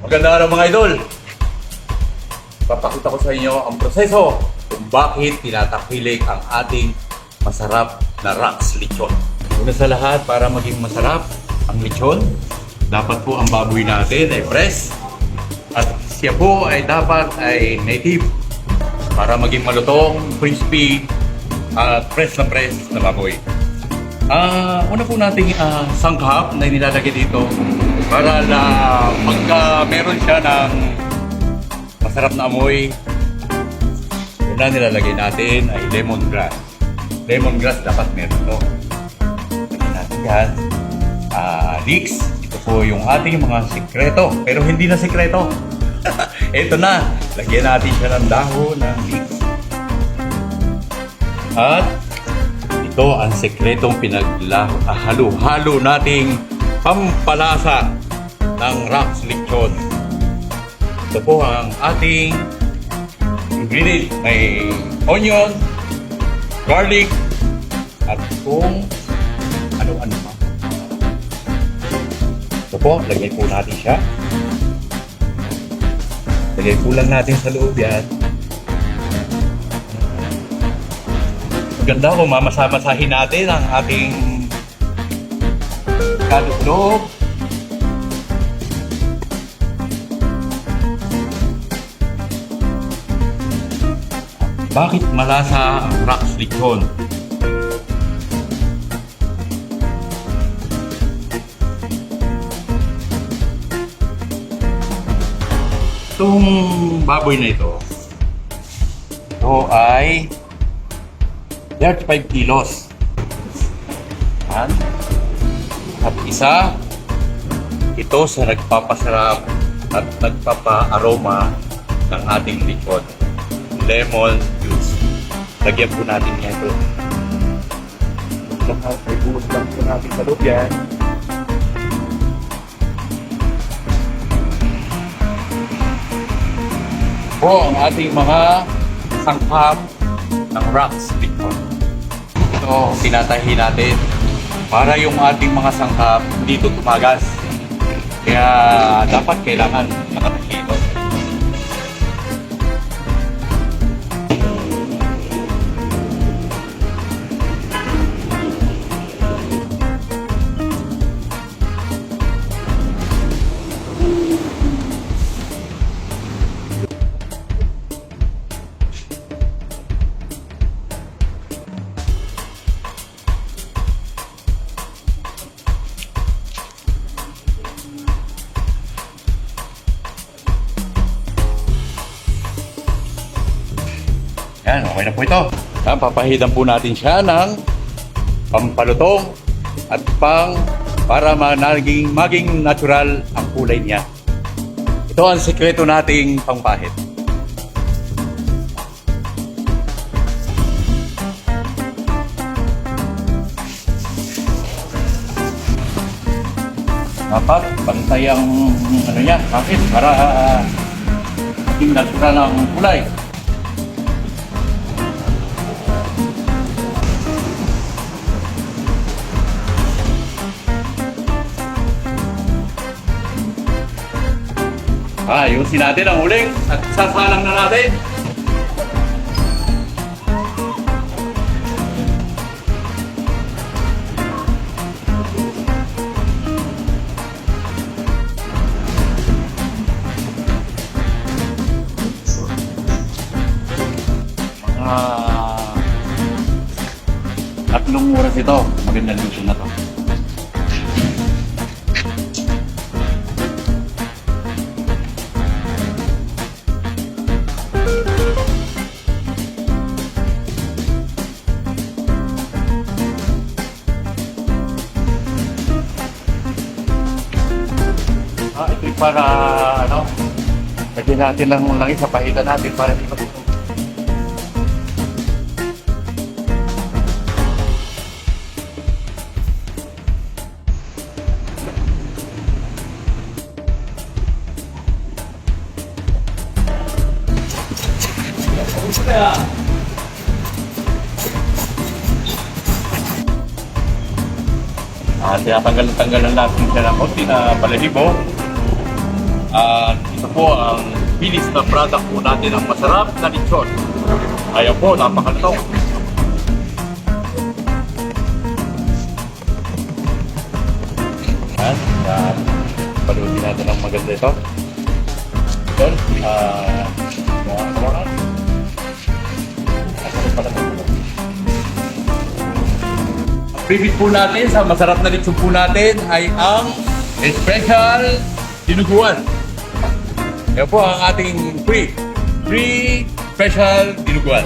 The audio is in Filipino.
Magandang araw mga idol! Papakita ko sa inyo ang proseso kung bakit tinatakilik ang ating masarap na Rax lechon. Una sa lahat, para maging masarap ang lechon, dapat po ang baboy natin ay fresh at siya po ay dapat ay native para maging malutong, crispy at fresh na baboy. Una po nating sangkap na nilalagay dito para na magka meron siya ng masarap na amoy. Una nilalagay natin ay lemongrass. Lemongrass dapat meron to. Lagyan natin yan. Leeks, ito po yung ating mga sikreto. Pero hindi na sikreto. Ito na, lagyan natin siya ng dahon ng leeks. At ito ang sekretong halo-halo nating pampalasa ng Rax lechon. Ito po ang ating ingredient. May onion, garlic, at kung ano-ano pa. Ito po, lagay po natin siya. Lagay po lang natin sa loob yan. Ganda kung mamasa-masahin natin ang ating kaloob. Bakit malasa ang Rax lechon? Itong baboy na ito ay 35 kilos. At isa, ito sa nagpapasarap at nagpapa-aroma ng ating lechon. Lemon juice. Lagyan po natin yan ito. May buhos lang po natin sa loob yan. Po ang ating mga sangkap ng Rax lechon. Ito, tinatahi natin para yung ating mga sangkap dito tumagas. Kaya dapat kailangan nakatahi ito. Yan, okay na po ito. Papahidan po natin siya ng pampalutong at para maging natural ang kulay niya. Ito ang sikreto nating pangpahid. Dapat pantay ang niya, bakit? Para maging natural ang kulay. Ayusin natin ang uling at sasalang na natin. Mga 3 oras ito. Magandang luto na to. Ito para lagyan natin lang langis sa pahitan natin para hindi matutunan. Tinatanggal-tanggalan natin siya ng konti na balahibo. At ito po ang bilis na product po natin ang masarap na lechon. Ayan po, napakalutong. At palutin natin ang maganda ito. Then, ang preview po natin sa masarap na lechon po natin ay ang special dinuguan. Yan po ang ating free special dinuguan.